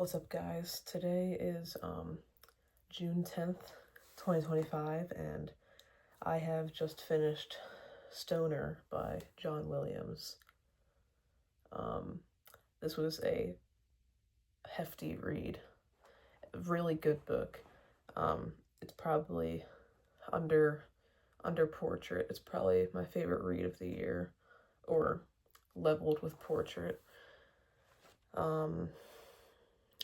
What's up, guys? Today is June 10th, 2025, and I have just finished Stoner by John Williams. This was a hefty read, a really good book. It's probably under Portrait. It's probably my favorite read of the year, or leveled with Portrait.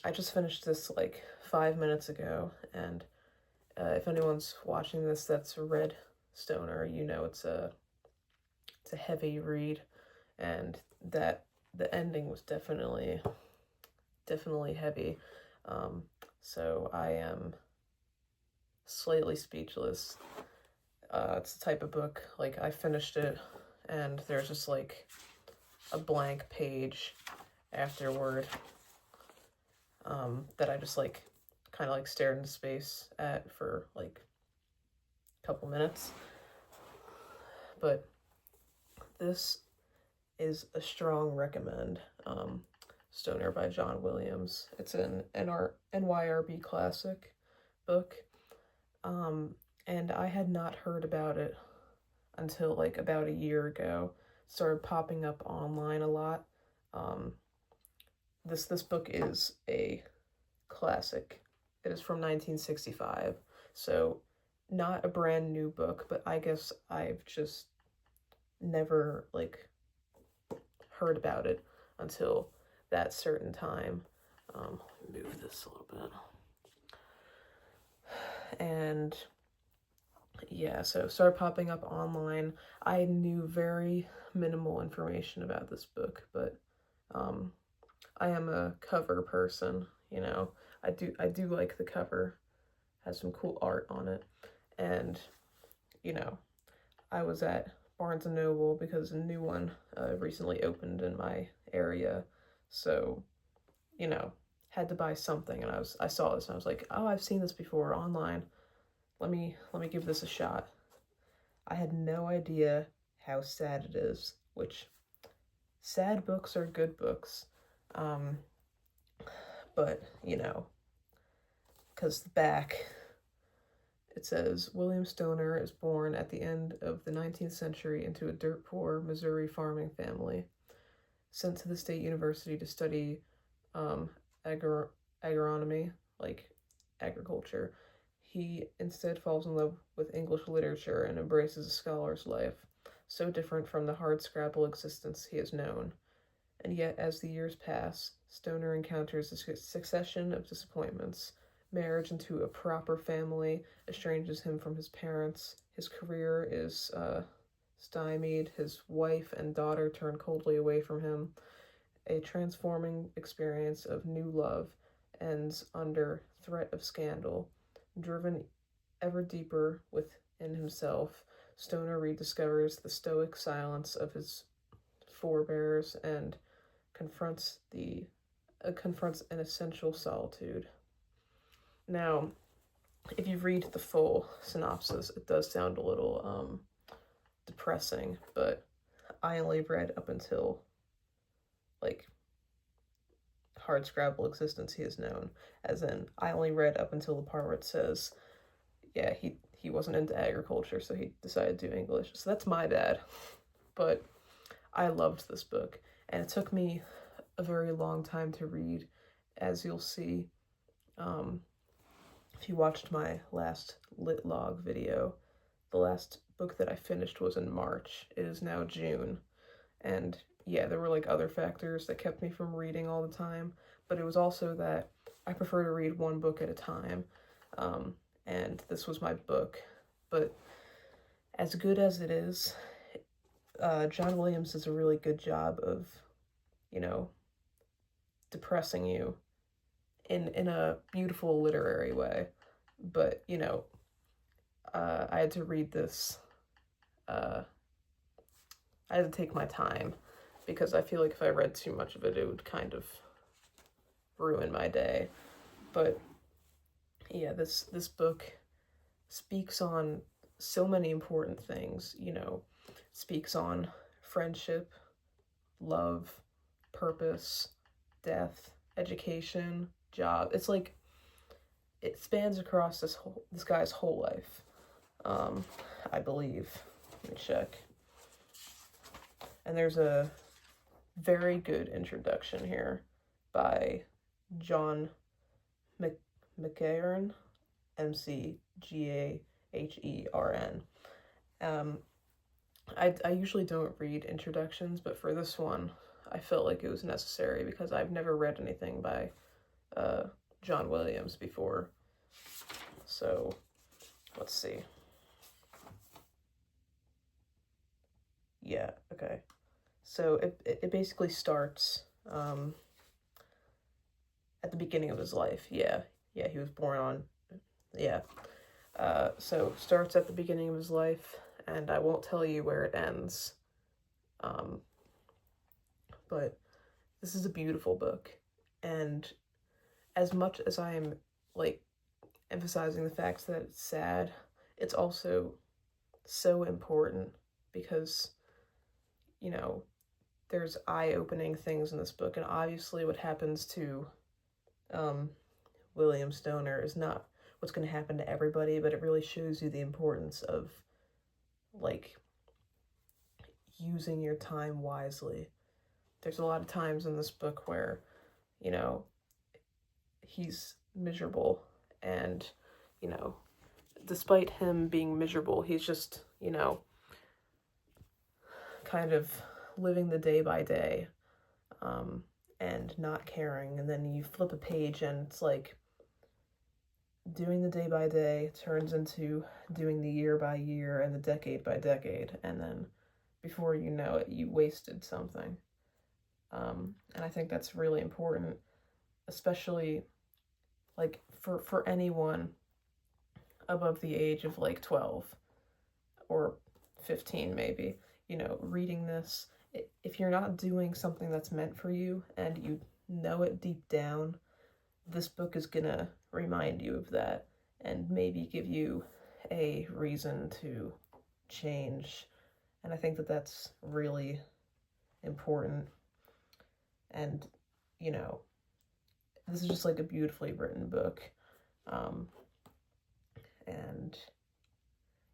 I just finished this like 5 minutes ago, and if anyone's watching this that's read Stoner, you know it's a heavy read, and that the ending was definitely heavy. So I am slightly speechless. It's the type of book, like, I finished it and there's just like a blank page afterward that I just like kind of like stared into space at for like a couple minutes. But this is a strong recommend. Stoner by John Williams. It's an NYRB classic book. And I had not heard about it until like about a year ago. It started popping up online a lot. This book is a classic. It is from 1965, so not a brand new book, but I guess I've just never like heard about it until that certain time. Move this a little bit. And yeah, so it started popping up online. I knew very minimal information about this book, but I am a cover person, you know. I do like the cover. It has some cool art on it. And, you know, I was at Barnes & Noble because a new one recently opened in my area. So, you know, had to buy something, and I saw this and I was like, "Oh, I've seen this before online. Let me give this a shot." I had no idea how sad it is, which sad books are good books. But, you know, because the back, it says, William Stoner is born at the end of the 19th century into a dirt-poor Missouri farming family. Sent to the State University to study agronomy, like agriculture, he instead falls in love with English literature and embraces a scholar's life, so different from the hardscrabble existence he has known. And yet, as the years pass, Stoner encounters a succession of disappointments. Marriage into a proper family estranges him from his parents. His career is stymied. His wife and daughter turn coldly away from him. A transforming experience of new love ends under threat of scandal. Driven ever deeper within himself, Stoner rediscovers the stoic silence of his forebears and confronts an essential solitude. Now, if you read the full synopsis, it does sound a little depressing, but I only read up until like hardscrabble existence he has known, as in I only read up until the part where it says, yeah, he wasn't into agriculture, so he decided to do English. So that's my bad. But I loved this book, and it took me a very long time to read, as you'll see. If you watched my last lit log video, the last book that I finished was in March. It is now June, and yeah, there were like other factors that kept me from reading all the time, but it was also that I prefer to read one book at a time, and this was my book. But as good as it is, John Williams does a really good job of, you know, depressing you in a beautiful literary way. But, you know, I had to read this, I had to take my time, because I feel like if I read too much of it, it would kind of ruin my day. But yeah, this book speaks on so many important things, you know, speaks on friendship, love, purpose, death, education, job. It's like it spans across this guy's whole life. I believe. Let me check. And there's a very good introduction here by John McGahern, McGahern. I usually don't read introductions, but for this one, I felt like it was necessary because I've never read anything by John Williams before. So, let's see. Yeah, okay. So it basically starts at the beginning of his life. Yeah, he was born on, yeah. So starts at the beginning of his life, and I won't tell you where it ends. But this is a beautiful book, and as much as I am, like, emphasizing the fact that it's sad, it's also so important because, you know, there's eye-opening things in this book, and obviously what happens to William Stoner is not what's going to happen to everybody, but it really shows you the importance of, like, using your time wisely. There's a lot of times in this book where, you know, he's miserable, and, you know, despite him being miserable, he's just, you know, kind of living the day by day, and not caring. And then you flip a page and it's like doing the day by day turns into doing the year by year and the decade by decade, and then before you know it, you wasted something. And I think that's really important, especially like for anyone above the age of like 12 or 15 maybe, you know, reading this, if you're not doing something that's meant for you and you know it deep down, this book is gonna remind you of that and maybe give you a reason to change. And I think that that's really important. And, you know, this is just like a beautifully written book. And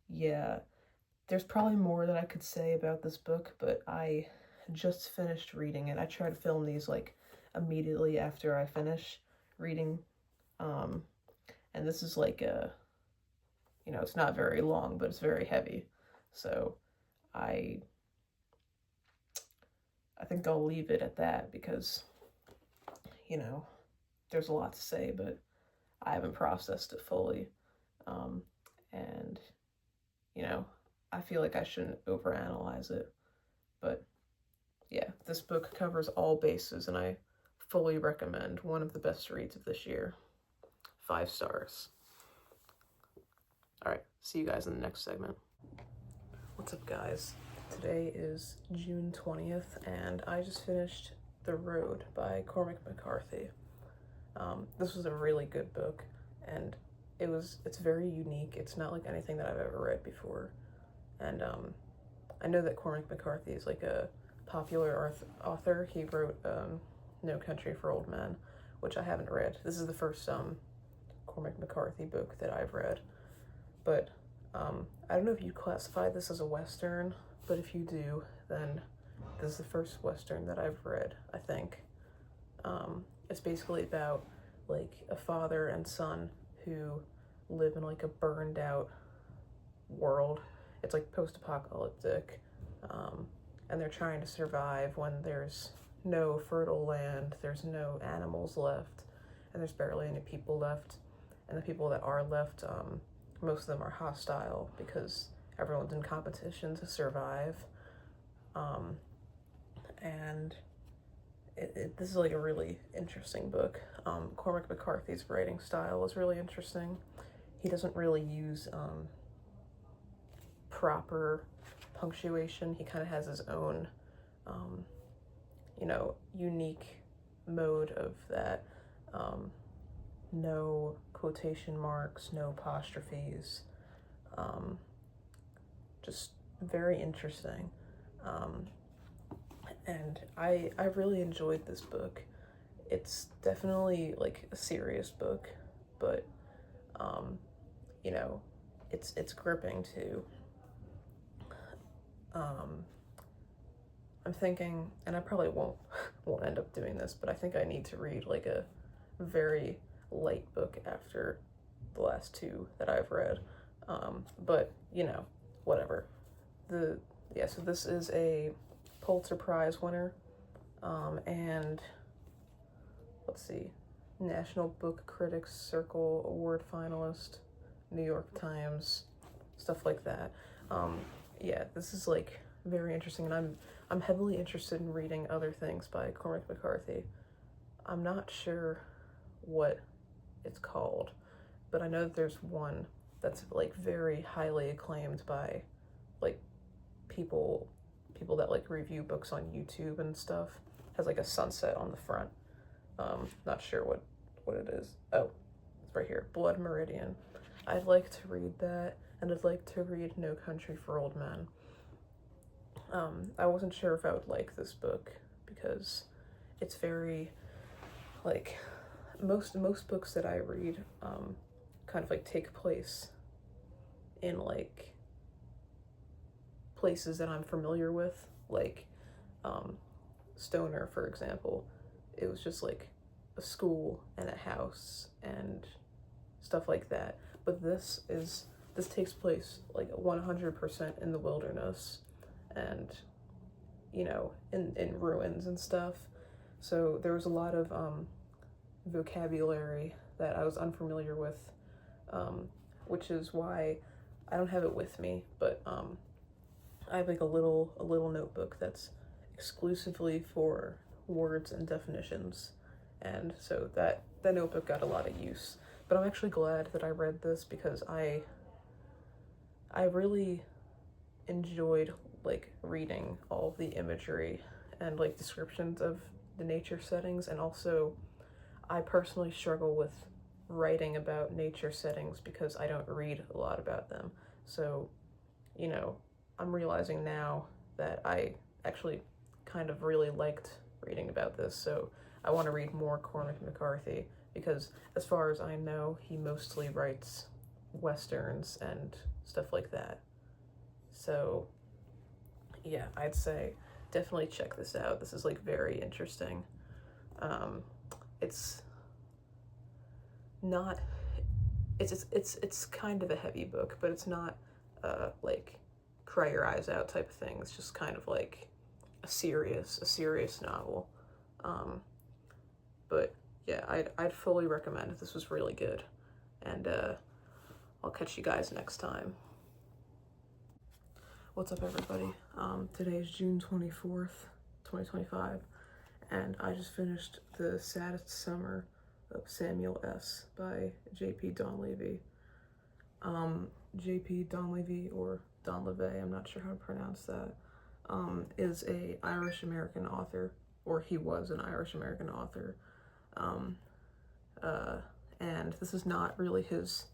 yeah, there's probably more that I could say about this book, but I just finished reading it. I try to film these like immediately after I finish reading. And this is like you know, it's not very long, but it's very heavy. So I think I'll leave it at that because, you know, there's a lot to say, but I haven't processed it fully. And, you know, I feel like I shouldn't overanalyze it. But yeah, this book covers all bases, and I fully recommend. One of the best reads of this year. 5 stars. Alright, see you guys in the next segment. What's up, guys? Today is June 20th, and I just finished The Road by Cormac McCarthy. This was a really good book, and it's very unique. It's not like anything that I've ever read before. And I know that Cormac McCarthy is like a popular author. He wrote No Country for Old Men, which I haven't read. This is the first Cormac McCarthy book that I've read. But I don't know if you classify this as a Western, but if you do, then this is the first Western that I've read, I think. It's basically about like a father and son who live in like a burned out world. It's like post-apocalyptic, and they're trying to survive when there's no fertile land, there's no animals left, and there's barely any people left. And the people that are left, most of them are hostile because everyone's in competition to survive. And this is like a really interesting book. Cormac McCarthy's writing style is really interesting. He doesn't really use proper punctuation. He kind of has his own, you know, unique mode of that. No quotation marks, no apostrophes. Just very interesting. And I really enjoyed this book. it's definitely like a serious book, but you know, it's gripping too. Um, I'm thinking, and I probably won't end up doing this, but I think I need to read like a very light book after the last two that I've read. But you know, whatever. So this is a Pulitzer Prize winner, and let's see, National Book Critics Circle Award finalist, New York Times, stuff like that. Yeah, this is like very interesting, and I'm heavily interested in reading other things by Cormac McCarthy. I'm not sure what it's called, but I know that there's one that's like very highly acclaimed by like people that like review books on YouTube and stuff. It has like a sunset on the front. Not sure what it is. Oh, it's right here. Blood Meridian. I'd like to read that, and I'd like to read No Country for Old Men. I wasn't sure if I would like this book because it's very like most books that I read kind of like take place in like places that I'm familiar with, like Stoner, for example. It was just like a school and a house and stuff like that. But this takes place like 100% in the wilderness, and you know, in ruins and stuff. So there was a lot of vocabulary that I was unfamiliar with, which is why I don't have it with me, but I have like a little notebook that's exclusively for words and definitions, and so that notebook got a lot of use. But I'm actually glad that I read this because I really enjoyed like reading all of the imagery and like descriptions of the nature settings, and also I personally struggle with writing about nature settings because I don't read a lot about them. So, you know, I'm realizing now that I actually kind of really liked reading about this, so I want to read more Cormac McCarthy because as far as I know, he mostly writes westerns and stuff like that. So, yeah, I'd say definitely check this out. This is like very interesting. It's not it's kind of a heavy book, but it's not like cry your eyes out type of thing. It's just kind of like a serious novel. But yeah, I'd fully recommend it. This was really good, and I'll catch you guys next time. What's up, everybody? Today is June 24th, 2025, and I just finished The Saddest Summer of Samuel S. by J.P. Donleavy. J.P. Donleavy, or Donlevy, I'm not sure how to pronounce that, is a Irish-American author, or he was an Irish-American author. And this is not really his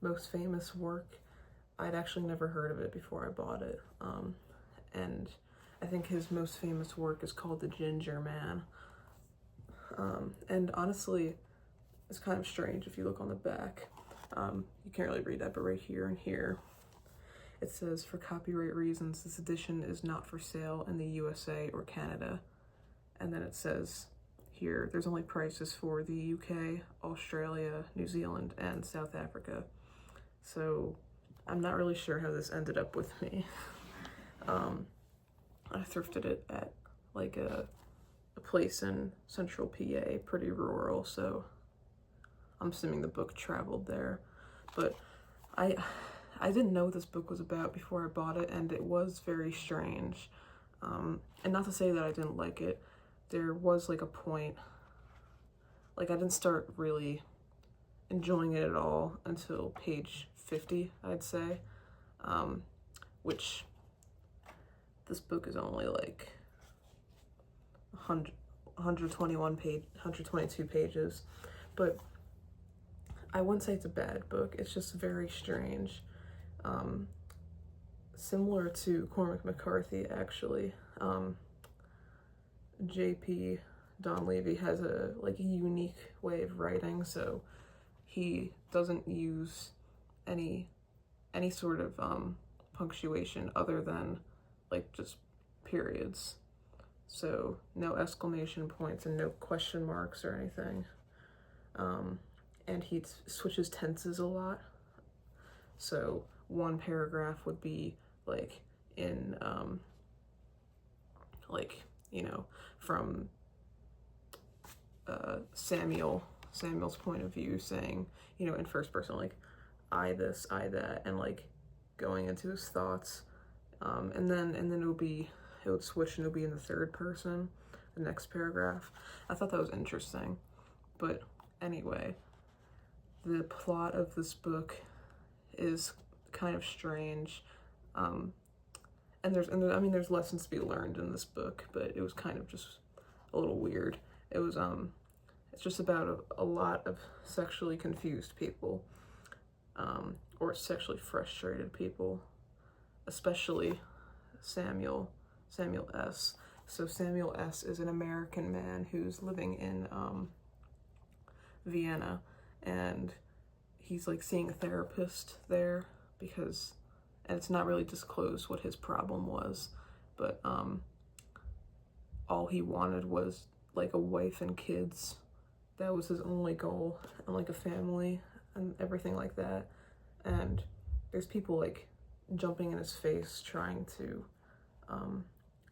most famous work. I'd actually never heard of it before I bought it. And I think his most famous work is called The Ginger Man. And honestly, it's kind of strange if you look on the back. You can't really read that, but right here and here, it says, for copyright reasons, this edition is not for sale in the USA or Canada. And then it says here, there's only prices for the UK, Australia, New Zealand, and South Africa. So I'm not really sure how this ended up with me. I thrifted it at like a place in central PA, pretty rural, so I'm assuming the book traveled there. But I didn't know what this book was about before I bought it, and it was very strange. And not to say that I didn't like it, there was like a point, like I didn't start really enjoying it at all until page 50, I'd say, which this book is only like 122 pages, but I wouldn't say it's a bad book. It's just very strange. Similar to Cormac McCarthy, actually. J.P. Donlevy has a unique way of writing, so he doesn't use any sort of punctuation other than like just periods. So no exclamation points and no question marks or anything. And he switches tenses a lot. So one paragraph would be like in from Samuel's point of view, saying, in first person, like, I this, I that, and like going into his thoughts. And then it would switch and it would be in the third person, the next paragraph. I thought that was interesting. But anyway, the plot of this book is kind of strange. And there's lessons to be learned in this book, but it was kind of just a little weird. It was it's just about a lot of sexually confused people, or sexually frustrated people, especially Samuel S. So Samuel S. is an American man who's living in Vienna, and he's like seeing a therapist there because, and it's not really disclosed what his problem was, but all he wanted was like a wife and kids. That was his only goal, and like a family and everything like that. And there's people like jumping in his face trying to,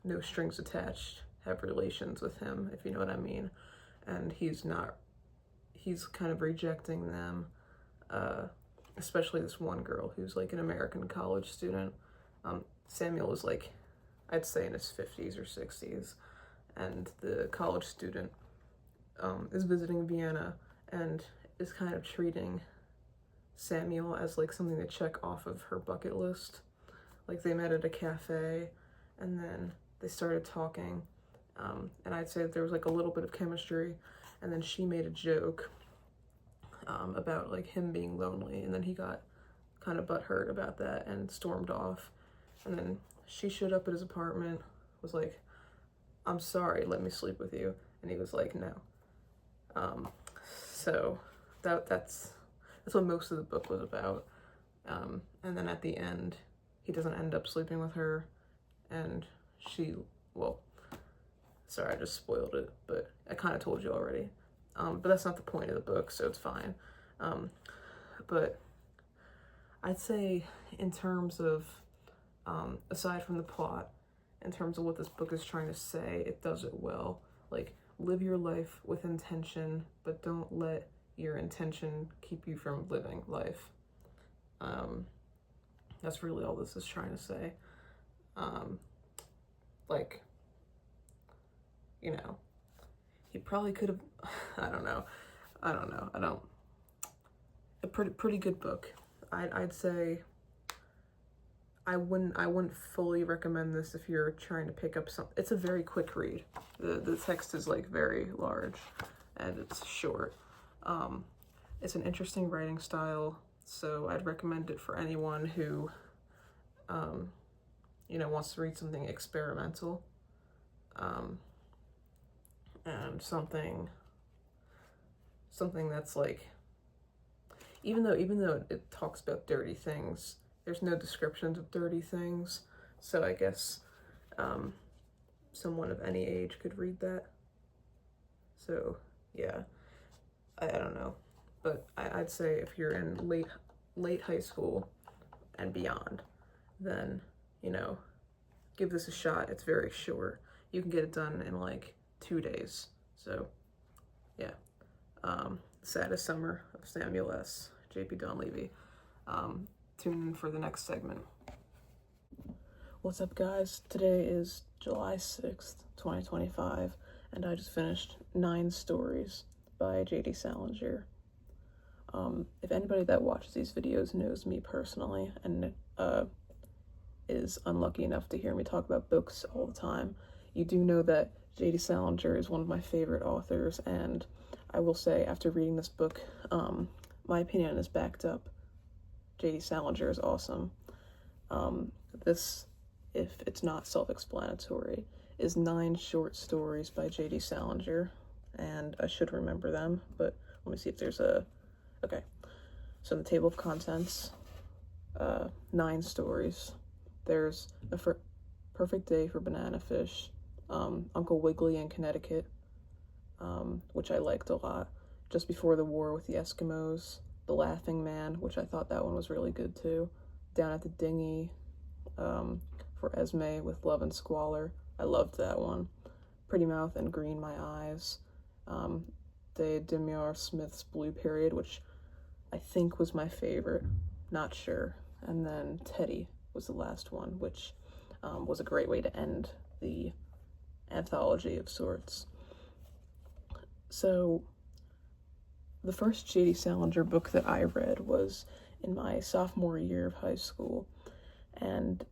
no strings attached, have relations with him, if you know what I mean. And he's kind of rejecting them, especially this one girl who's like an American college student. Samuel is like, I'd say in his 50s or 60s, and the college student is visiting Vienna and is kind of treating Samuel as like something to check off of her bucket list. Like, they met at a cafe and then they started talking, and I'd say that there was like a little bit of chemistry, and then she made a joke about like him being lonely, and then he got kind of butthurt about that and stormed off. And then she showed up at his apartment, was like, I'm sorry, let me sleep with you. And he was like, no. So that's what most of the book was about. And then at the end, he doesn't end up sleeping with her, and sorry, I just spoiled it, but I kind of told you already. But that's not the point of the book, so it's fine. But I'd say in terms of, aside from the plot, in terms of what this book is trying to say, it does it well. Like, live your life with intention, but don't let your intention keep you from living life. That's really all this is trying to say. Like, he probably could have, I don't know. A pretty good book. I'd say I wouldn't fully recommend this if you're trying to pick up some. It's a very quick read. The text is like very large and it's short. It's an interesting writing style, so I'd recommend it for anyone who wants to read something experimental, and something that's like, even though it talks about dirty things, there's no descriptions of dirty things, so I guess someone of any age could read that. So yeah, I don't know, but I'd say if you're in late high school and beyond, then give this a shot. It's very short. You can get it done in like 2 days. So yeah, Saddest Summer of Samuel S. J.P. Donlevy. Tune in for the next segment. What's up, guys? Today is July 6th, 2025, and I just finished 9 Stories by J.D. Salinger. If anybody that watches these videos knows me personally and is unlucky enough to hear me talk about books all the time, you do know that J.D. Salinger is one of my favorite authors, and I will say, after reading this book, my opinion is backed up. J.D. Salinger is awesome. This, if it's not self-explanatory, is 9 short stories by J.D. Salinger, and I should remember them, but let me see if there's a... Okay, so in the table of contents, 9 stories. There's A Perfect Day for Banana Fish, Uncle Wiggily in Connecticut, which I liked a lot, Just Before the War with the Eskimos, The Laughing Man, which I thought that one was really good too, Down at the Dinghy, for Esme with Love and Squalor. I loved that one. Pretty Mouth and Green My Eyes. De Demure Smith's Blue Period, which I think was my favorite, not sure. And then Teddy was the last one, which was a great way to end the anthology of sorts. So the first J.D. Salinger book that I read was in my sophomore year of high school, and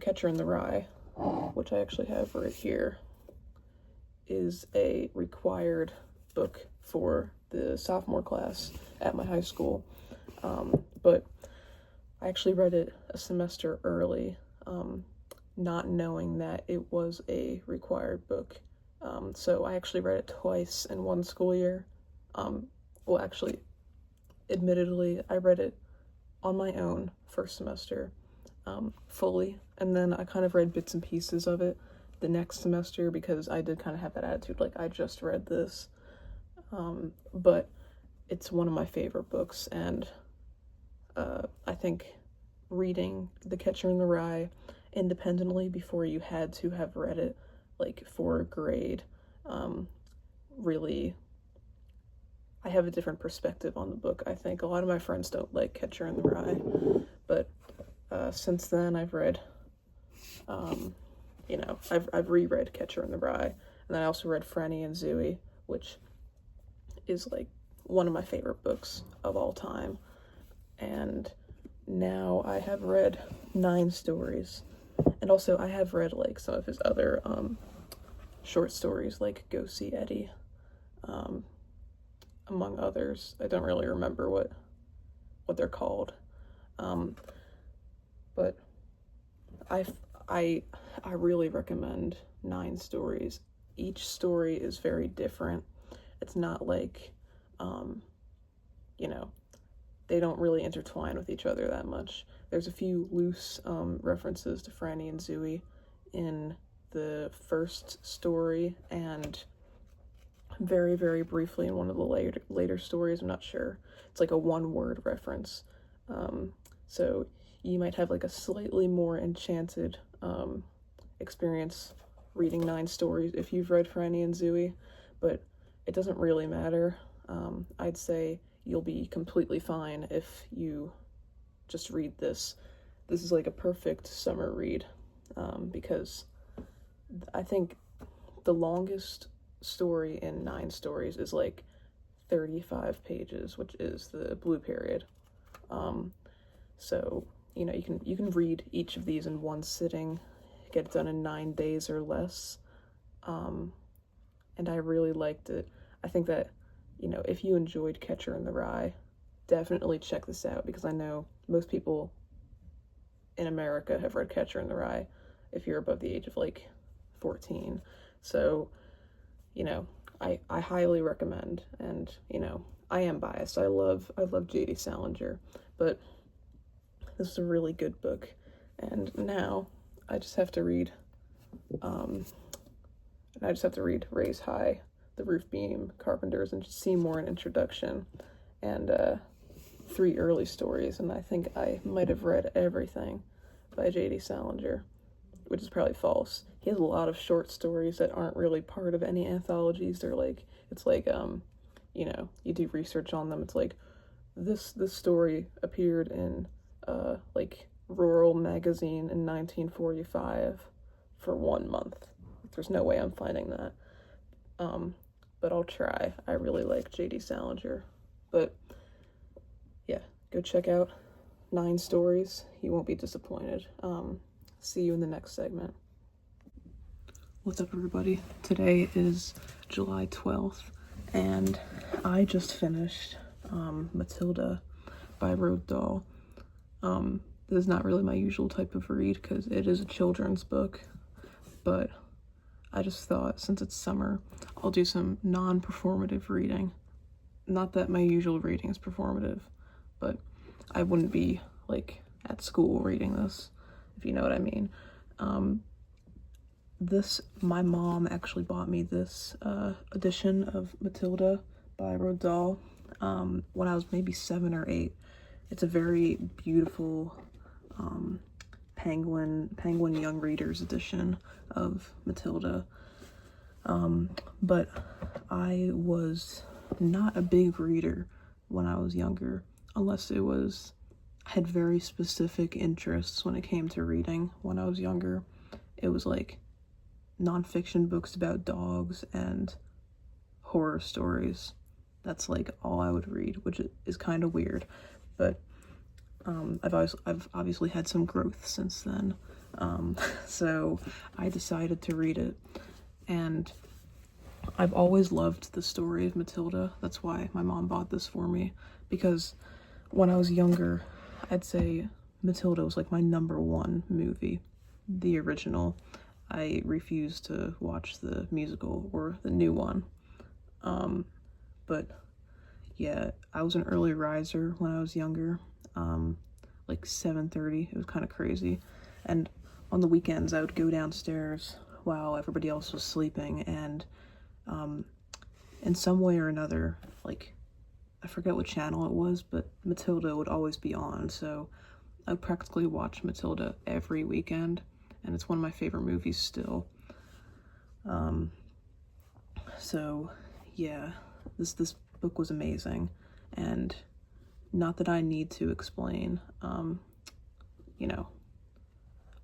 Catcher in the Rye, which I actually have right here, is a required book for the sophomore class at my high school, but I actually read it a semester early, not knowing that it was a required book. So I actually read it twice in one school year. Well, actually, admittedly, I read it on my own first semester, fully, and then I kind of read bits and pieces of it the next semester because I did kind of have that attitude, like, I just read this. But it's one of my favorite books, and I think reading The Catcher in the Rye independently before you had to have read it, like, for a grade, really, I have a different perspective on the book. I think a lot of my friends don't like Catcher in the Rye, but since then I've read, I've reread Catcher in the Rye, and then I also read Franny and Zooey, which is, like, one of my favorite books of all time. And now I have read 9 stories, and also I have read, like, some of his other short stories, like Go See Eddie, among others. I don't really remember what they're called, but I really recommend 9 stories. Each story is very different. It's not like, they don't really intertwine with each other that much. There's a few loose references to Franny and Zooey in the first story, and very, very briefly in one of the later stories. I'm not sure. It's like a one-word reference. So you might have, like, a slightly more enchanted experience reading 9 stories if you've read Franny and Zooey, but it doesn't really matter. I'd say you'll be completely fine if you just read this. This is like a perfect summer read, because I think the longest story in 9 stories is like 35 pages, which is the Blue Period. So, you can read each of these in one sitting, get it done in 9 days or less. And I really liked it. I think that, if you enjoyed Catcher in the Rye, definitely check this out, because I know most people in America have read Catcher in the Rye if you're above the age of, like, 14. So, I highly recommend, and, I am biased. I love J.D. Salinger, but this is a really good book, and now I just have to read, Raise High, The Roof Beam, Carpenters, and Seymour, an introduction, and 3 early stories, and I think I might have read everything by J.D. Salinger, which is probably false. He has a lot of short stories that aren't really part of any anthologies. They're like, it's like, you do research on them. It's like, this story appeared in, like, Rural Magazine in 1945 for 1 month. There's no way I'm finding that. But I'll try. I really like J.D. Salinger. But, yeah, go check out 9 stories. You won't be disappointed. See you in the next segment. What's up, everybody? Today is July 12th, and I just finished Matilda by Roald Dahl. This is not really my usual type of read because it is a children's book, but I just thought since it's summer, I'll do some non-performative reading. Not that my usual reading is performative, but I wouldn't be like at school reading this, if you know what I mean. My mom actually bought me this edition of Matilda by Roald Dahl when I was maybe 7 or 8. It's a very beautiful Penguin Young Readers edition of Matilda. But I was not a big reader when I was younger, unless I had very specific interests when it came to reading when I was younger. It was like nonfiction books about dogs and horror stories. That's like all I would read, which is kind of weird, but I've obviously had some growth since then. So I decided to read it, and I've always loved the story of Matilda. That's why my mom bought this for me, because when I was younger, I'd say Matilda was like my #1 movie, the original. I refused to watch the musical or the new one. But yeah, I was an early riser when I was younger, like 7:30. It was kind of crazy. And on the weekends, I would go downstairs while everybody else was sleeping, and in some way or another, like, I forget what channel it was, but Matilda would always be on, so I practically watch Matilda every weekend, and it's one of my favorite movies still. So yeah, this book was amazing, and not that I need to explain, you know,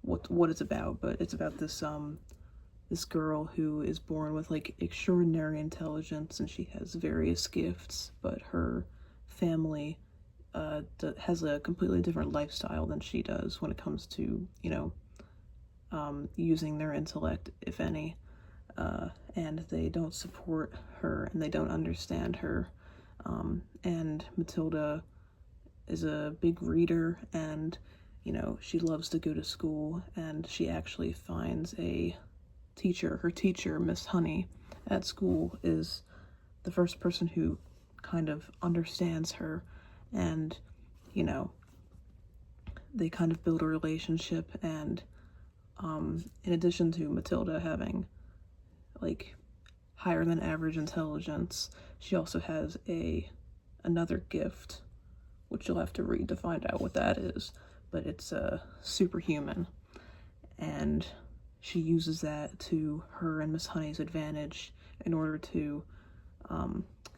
what it's about, but it's about this girl who is born with like extraordinary intelligence, and she has various gifts, but her family has a completely different lifestyle than she does when it comes to, you know, using their intellect, if any, and they don't support her and they don't understand her. And Matilda is a big reader, and, you know, she loves to go to school, and she actually finds a teacher. Her teacher, Miss Honey, at school is the first person who kind of understands her, and, you know, they kind of build a relationship. And in addition to Matilda having like higher than average intelligence, she also has another gift, which you'll have to read to find out what that is, but it's superhuman, and she uses that to her and Miss Honey's advantage in order to,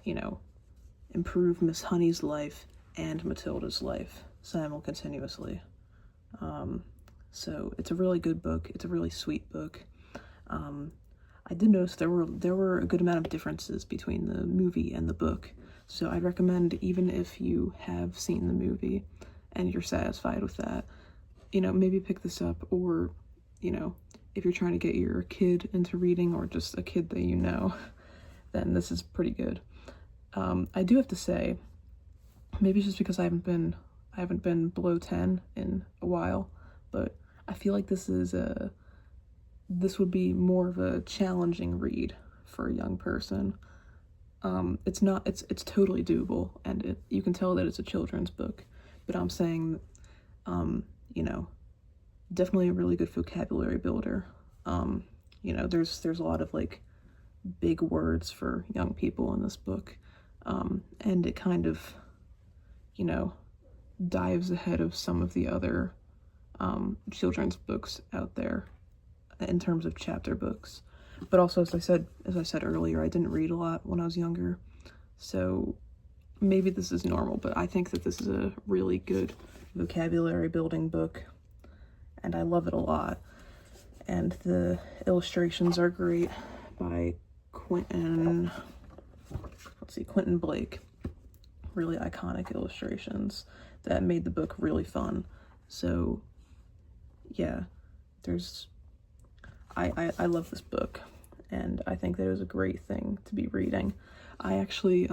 you know, improve Miss Honey's life and Matilda's life simultaneously. So it's a really good book. It's a really sweet book. I did notice there were a good amount of differences between the movie and the book, so I'd recommend, even if you have seen the movie and you're satisfied with that, you know, maybe pick this up, or, you know, if you're trying to get your kid into reading, or just a kid that you know, then this is pretty good. I do have to say, maybe it's just because I haven't been below 10 in a while, but I feel like this would be more of a challenging read for a young person. It's totally doable, and you can tell that it's a children's book, but I'm saying, you know, definitely a really good vocabulary builder. You know, there's a lot of like big words for young people in this book, and it kind of, you know, dives ahead of some of the other children's books out there in terms of chapter books. But also, as I said earlier, I didn't read a lot when I was younger, so maybe this is normal, but I think that this is a really good vocabulary building book, and I love it a lot. And the illustrations are great by Quentin Blake. Really iconic illustrations that made the book really fun. So yeah, I love this book, and I think that it was a great thing to be reading. I actually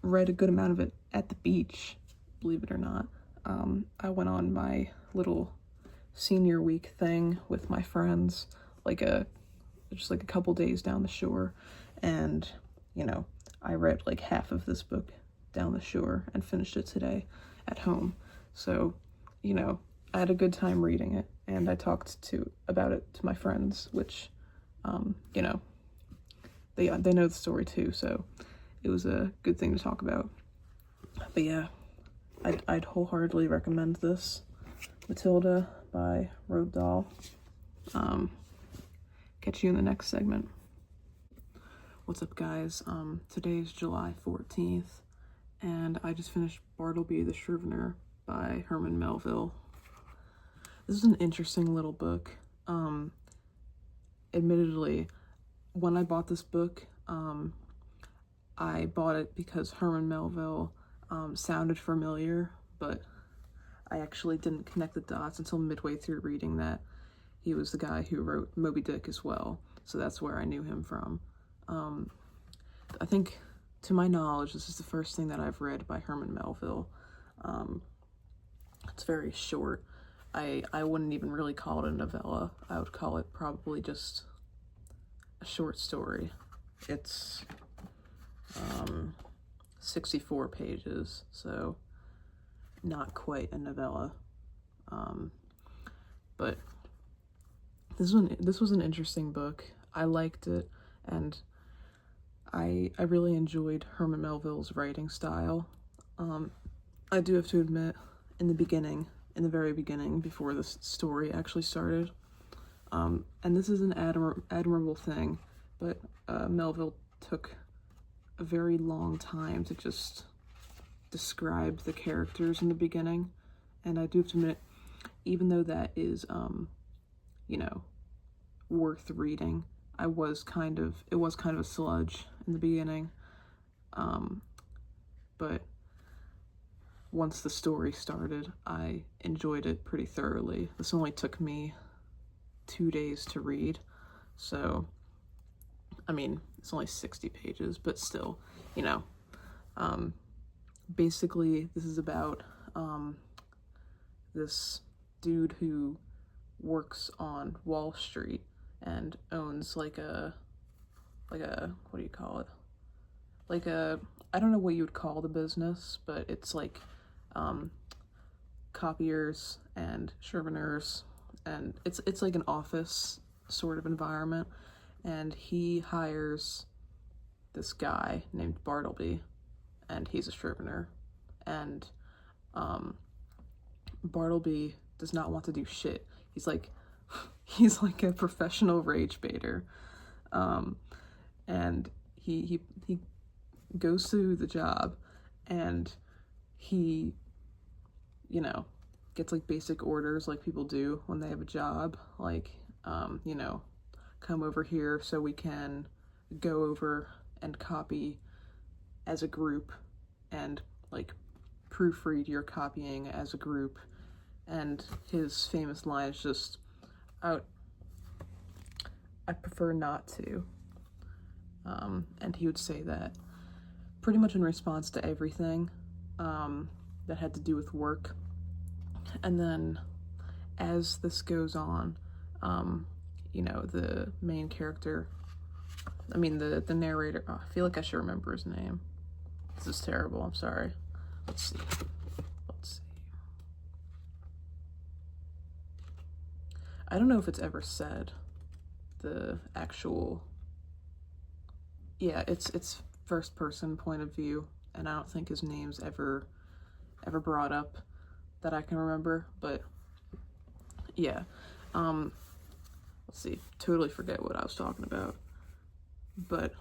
read a good amount of it at the beach, believe it or not. I went on my little senior week thing with my friends like just like a couple days down the shore, and you know, I read like half of this book down the shore and finished it today at home. So, you know, I had a good time reading it, and I talked about it to my friends, which, you know, they know the story too, so it was a good thing to talk about. But yeah, I'd wholeheartedly recommend this. Matilda by Roald Dahl. Catch you in the next segment. What's up, guys? Today is July 14th, and I just finished Bartleby the Scrivener by Herman Melville. This is an interesting little book. Admittedly, when I bought this book, I bought it because Herman Melville sounded familiar, but I actually didn't connect the dots until midway through reading that he was the guy who wrote Moby Dick as well, so that's where I knew him from. I think, to my knowledge, this is the first thing that I've read by Herman Melville. It's very short. I wouldn't even really call it a novella. I would call it probably just a short story. It's 64 pages, so not quite a novella. But this was an interesting book. I liked it, and I really enjoyed Herman Melville's writing style. I do have to admit, in the very beginning, before this story actually started, and this is an admirable thing, but Melville took a very long time to just describe the characters in the beginning, and I do have to admit, even though that is, you know, worth reading, it was kind of a sludge in the beginning, but once the story started, I enjoyed it pretty thoroughly. This only took me 2 days to read, so, I mean, it's only 60 pages, but still, you know, basically, this is about, this dude who works on Wall Street and owns like a, what do you call it? Like I don't know what you would call the business, but it's like, copiers and scriveners, and it's like an office sort of environment, and he hires this guy named Bartleby, and he's a scrivener, and Bartleby does not want to do shit. He's like a professional rage baiter, and he goes through the job, and he, you know, gets like basic orders like people do when they have a job, like, you know, come over here so we can go over and copy as a group and like proofread your copying as a group. And his famous line is just, I prefer not to. And he would say that pretty much in response to everything that had to do with work. And then as this goes on, you know, the main character, I mean, the narrator, I feel like I should remember his name. This is terrible, I'm sorry. Let's see. I don't know if it's ever said, the actual, yeah, it's first person point of view, and I don't think his name's ever brought up that I can remember, but yeah. Let's see, totally forget what I was talking about, but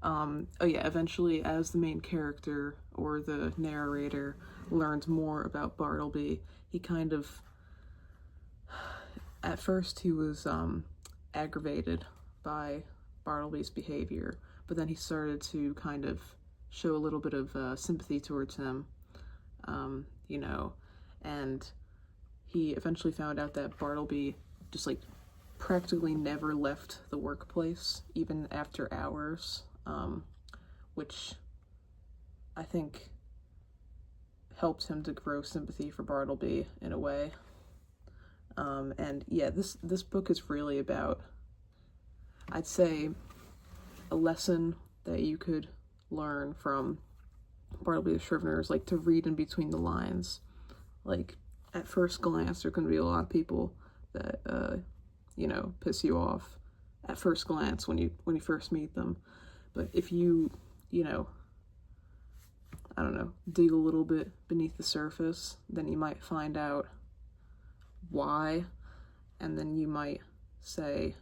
oh yeah, eventually, as the main character or the narrator learns more about Bartleby, he kind of, at first he was aggravated by Bartleby's behavior, but then he started to kind of show a little bit of sympathy towards him, you know, and he eventually found out that Bartleby just like practically never left the workplace, even after hours, which I think helped him to grow sympathy for Bartleby in a way. And yeah, this book is really about, I'd say, a lesson that you could learn from Bartleby the Scrivener is like to read in between the lines. Like, at first glance, there can be a lot of people that piss you off at first glance when you first meet them. But if you I don't know, dig a little bit beneath the surface, then you might find out why, and then you might say,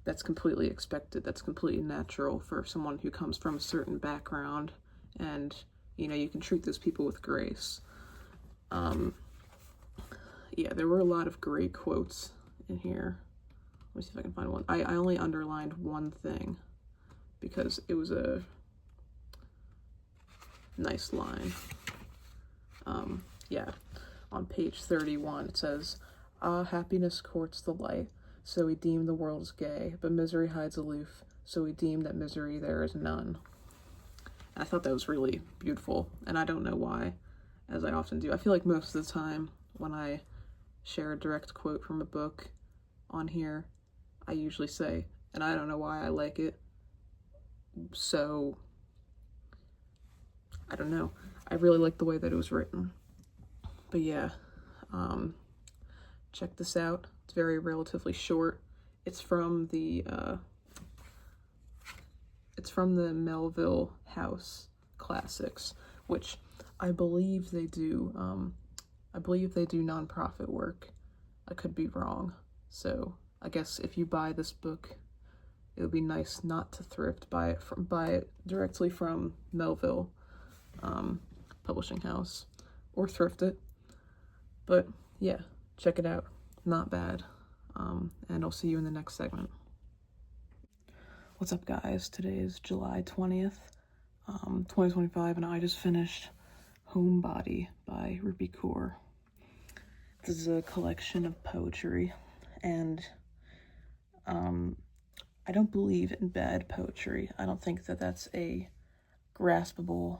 that's completely expected, that's completely natural for someone who comes from a certain background, and, you can treat those people with grace. Yeah, there were a lot of great quotes in here. Let me see if I can find one. I only underlined one thing because it was a nice line. Yeah, on page 31 it says, "Ah, happiness courts the light, so we deem the world is gay, but misery hides aloof, so we deem that misery there is none." And I thought that was really beautiful, and I don't know why, as I often do. I feel like most of the time when I share a direct quote from a book on here, I usually say, and I don't know why I like it, so I don't know. I really like the way that it was written. But yeah, check this out. It's very relatively short. It's from the Melville House Classics, which I believe they do. I believe they do nonprofit work. I could be wrong. So I guess if you buy this book, it would be nice not to thrift. Buy it directly from Melville Publishing House, or thrift it. But yeah, check it out. Not bad. And I'll see you in the next segment. What's up, guys? Today is July 20th, 2025, and I just finished Homebody by Rupi Kaur. This is a collection of poetry, and I don't believe in bad poetry. I don't think that that's a graspable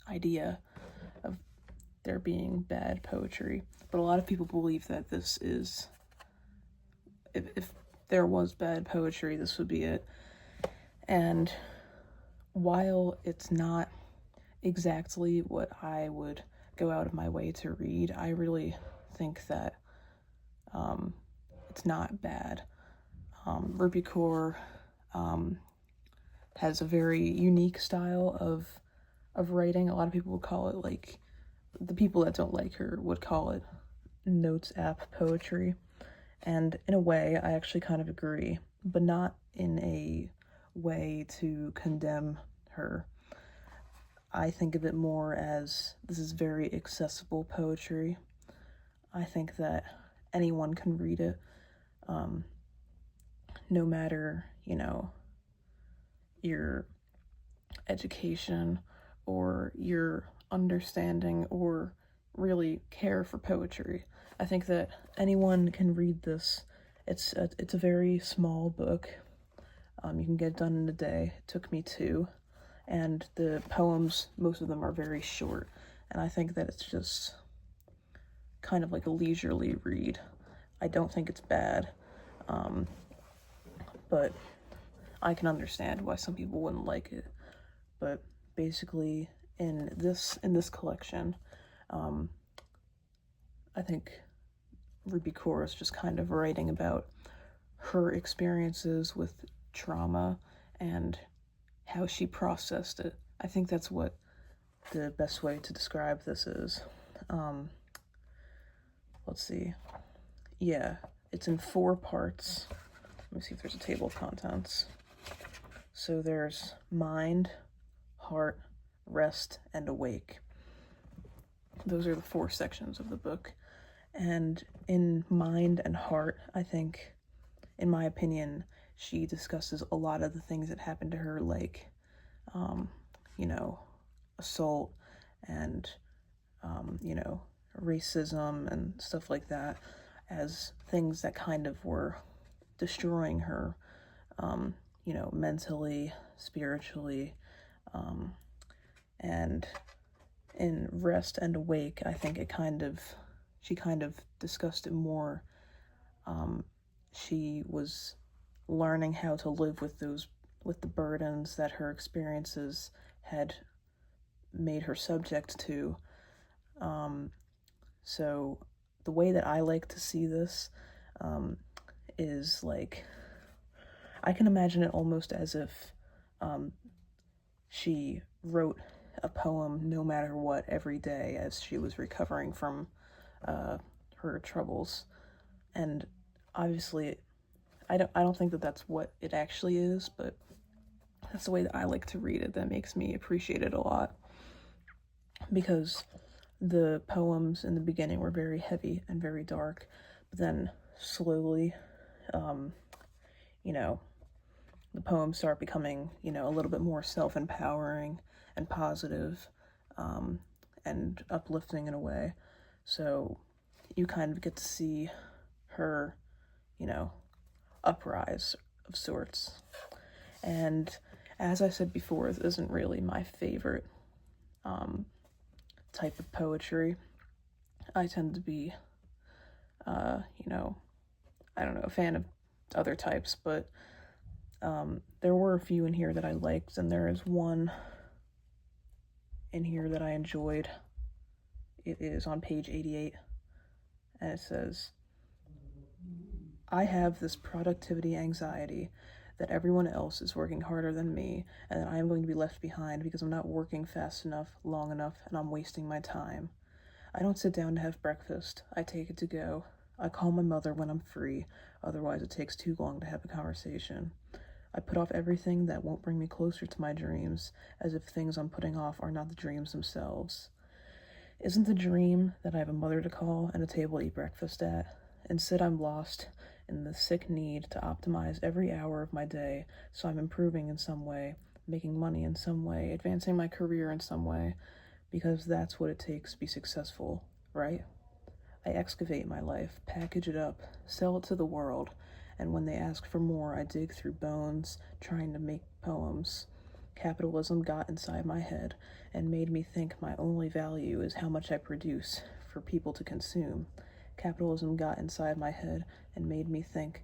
idea of there being bad poetry, but a lot of people believe that this is, if there was bad poetry, this would be it. And while it's not exactly what I would go out of my way to read, I really think that it's not bad. Rupi Kaur has a very unique style of writing. A lot of people would call it, like, the people that don't like her would call it notes app poetry. And in a way, I actually kind of agree, but not in a way to condemn her. I think of it more as, this is very accessible poetry. I think that anyone can read it, no matter, your education or your understanding or really care for poetry. I think that anyone can read this. It's a very small book. You can get it done in a day. It took me 2. And the poems, most of them are very short. And I think that it's just kind of like a leisurely read. I don't think it's bad. But I can understand why some people wouldn't like it. But basically, in this collection, I think Rupi Kaur is just kind of writing about her experiences with trauma and how she processed it. I think that's what the best way to describe this is. Let's see. Yeah, it's in 4 parts. Let me see if there's a table of contents. So there's mind, heart, rest, and awake. Those are the 4 sections of the book. And in mind and heart, I think, in my opinion, she discusses a lot of the things that happened to her, like, assault and, racism and stuff like that, as things that kind of were destroying her, mentally, spiritually, and in Rest and Awake, I think it kind of she kind of discussed it more. She was learning how to live with the burdens that her experiences had made her subject to. So the way that I like to see this is like, I can imagine it almost as if she wrote a poem no matter what every day as she was recovering from her troubles. And obviously, I don't think that that's what it actually is, but that's the way that I like to read it. That makes me appreciate it a lot, because the poems in the beginning were very heavy and very dark, but then slowly, you know, the poems start becoming, a little bit more self-empowering and positive, and uplifting in a way. So you kind of get to see her, uprise of sorts. And as I said before, this isn't really my favorite type of poetry. I tend to be, I don't know, a fan of other types, but there were a few in here that I liked, and there is one in here that I enjoyed. It is on page 88, and it says, I have this productivity anxiety that everyone else is working harder than me, and that I am going to be left behind because I'm not working fast enough, long enough, and I'm wasting my time. I don't sit down to have breakfast. I take it to go. I call my mother when I'm free, otherwise it takes too long to have a conversation. I put off everything that won't bring me closer to my dreams, as if things I'm putting off are not the dreams themselves. Isn't the dream that I have a mother to call and a table to eat breakfast at? Instead, I'm lost in the sick need to optimize every hour of my day so I'm improving in some way, making money in some way, advancing my career in some way, because that's what it takes to be successful, right? I excavate my life, package it up, sell it to the world, and when they ask for more, I dig through bones, trying to make poems. Capitalism got inside my head and made me think my only value is how much I produce for people to consume. Capitalism got inside my head and made me think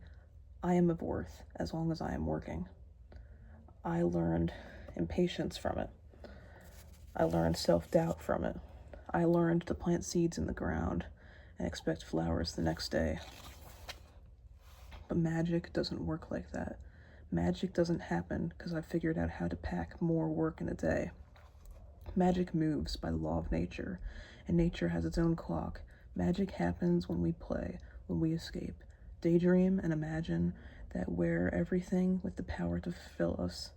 I am of worth as long as I am working. I learned impatience from it. I learned self-doubt from it. I learned to plant seeds in the ground and expect flowers the next day. But magic doesn't work like that. Magic doesn't happen because I figured out how to pack more work in a day. Magic moves by the law of nature, and nature has its own clock. Magic happens when we play, when we escape, daydream and imagine that where everything with the power to fulfill us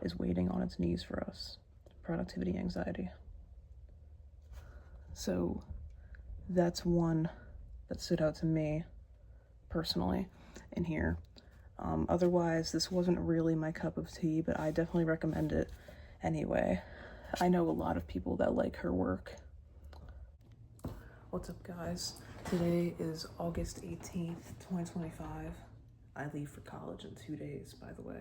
is waiting on its knees for us. Productivity anxiety. So that's one that stood out to me personally in here. Otherwise, this wasn't really my cup of tea, but I definitely recommend it anyway. I know a lot of people that like her work. What's up, guys? Today is August 18th, 2025. I leave for college in 2 days, by the way.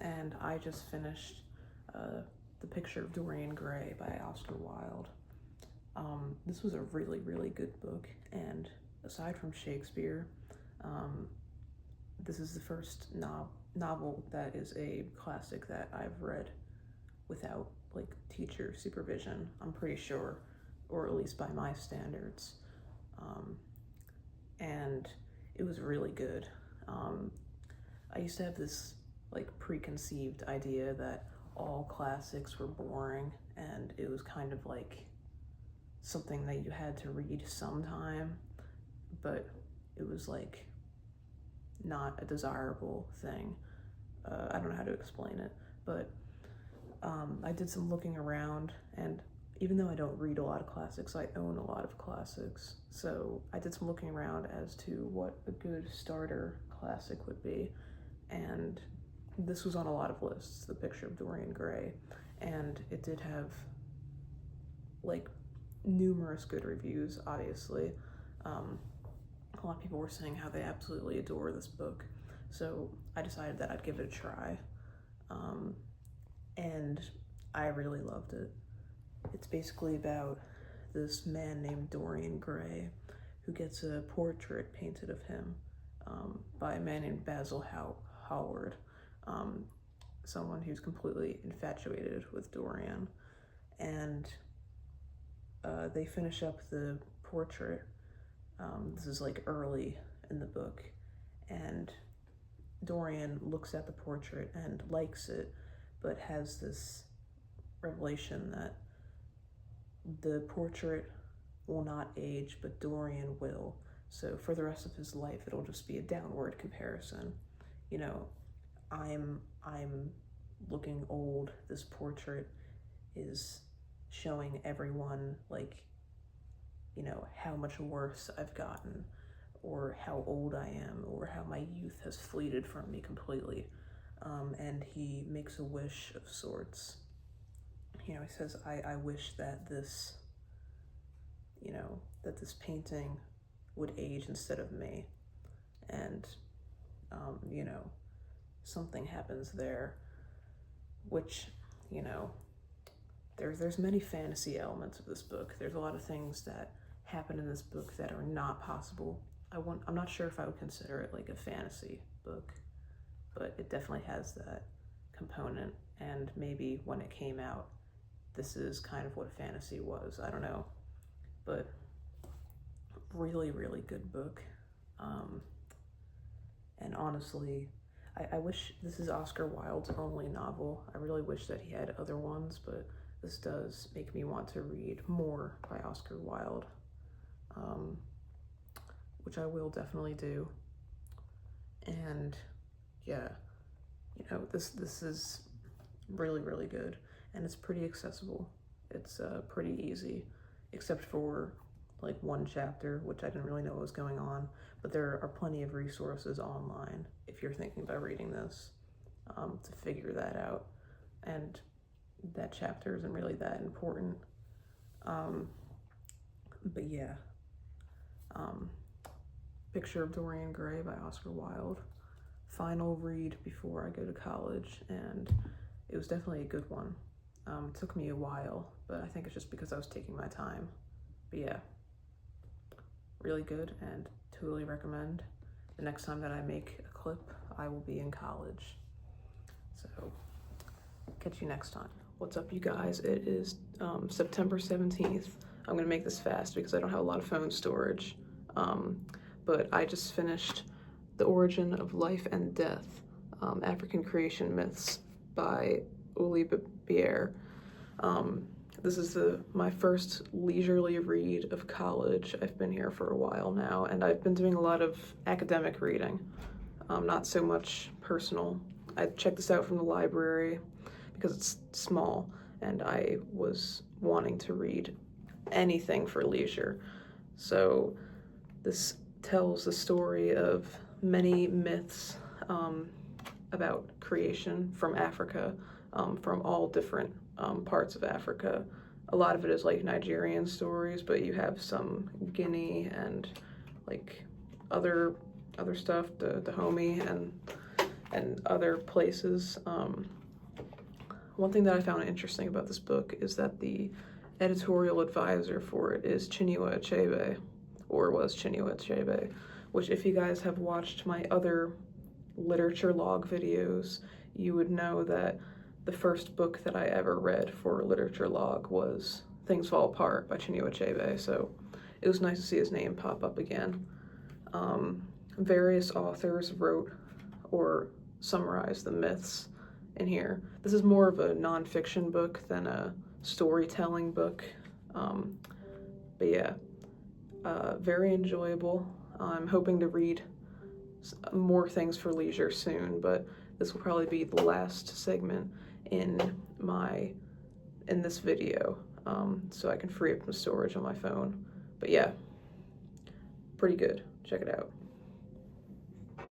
And I just finished The Picture of Dorian Gray by Oscar Wilde. This was a really, really good book, and aside from Shakespeare, this is the first novel that is a classic that I've read without teacher supervision, I'm pretty sure, or at least by my standards. And it was really good. I used to have this preconceived idea that all classics were boring, and it was kind of something that you had to read sometime, but it was not a desirable thing. I don't know how to explain it, but I did some looking around, and even though I don't read a lot of classics, I own a lot of classics. So I did some looking around as to what a good starter classic would be, and this was on a lot of lists, The Picture of Dorian Gray, and it did have numerous good reviews, obviously. A lot of people were saying how they absolutely adore this book, so I decided that I'd give it a try, and I really loved it. It's basically about this man named Dorian Gray, who gets a portrait painted of him by a man named Basil Howard, someone who's completely infatuated with Dorian. And they finish up the portrait. This is like early in the book, and Dorian looks at the portrait and likes it, but has this revelation that the portrait will not age, but Dorian will. So for the rest of his life, it'll just be a downward comparison. You know, I'm looking old. This portrait is showing everyone, like, you know, how much worse I've gotten, or how old I am, or how my youth has fleeted from me completely. And he makes a wish of sorts. You know, he says, I wish that this, you know, that this painting would age instead of me. And, you know, something happens there, which, you know, there's many fantasy elements of this book. There's a lot of things that happen in this book that are not possible. I'm not sure if I would consider it like a fantasy book, but it definitely has that component. And maybe when it came out, this is kind of what fantasy was. I don't know, but really, really good book. And honestly, I wish this is Oscar Wilde's only novel. I really wish that he had other ones, but this does make me want to read more by Oscar Wilde, which I will definitely do. And yeah, you know, this is really, really good, and it's pretty accessible. It's pretty easy, except for like one chapter, which I didn't really know what was going on, but there are plenty of resources online if you're thinking about reading this, to figure that out. And that chapter isn't really that important. But yeah, Picture of Dorian Gray by Oscar Wilde. Final read before I go to college, and it was definitely a good one. It took me a while, but I think it's just because I was taking my time. But yeah, really good, and totally recommend. The next time that I make a clip, I will be in college. So, catch you next time. What's up, you guys? It is September 17th. I'm gonna make this fast because I don't have a lot of phone storage. But I just finished The Origin of Life and Death, African Creation Myths by Uli Bier. This is my first leisurely read of college. I've been here for a while now, and I've been doing a lot of academic reading, not so much personal. I checked this out from the library because it's small, and I was wanting to read anything for leisure. So this tells the story of many myths about creation from Africa, from all different parts of Africa. A lot of it is like Nigerian stories, but you have some Guinea and like other stuff, Dahomey and other places. One thing that I found interesting about this book is that the editorial advisor for it is Chinua Achebe, or was Chinua Achebe, which if you guys have watched my other literature log videos, you would know that the first book that I ever read for literature log was Things Fall Apart by Chinua Achebe, so it was nice to see his name pop up again. Various authors wrote or summarized the myths in here. This is more of a nonfiction book than a storytelling book, but yeah, very enjoyable. I'm hoping to read more things for leisure soon, but this will probably be the last segment in this video, so I can free up some storage on my phone. But yeah, pretty good. Check it out.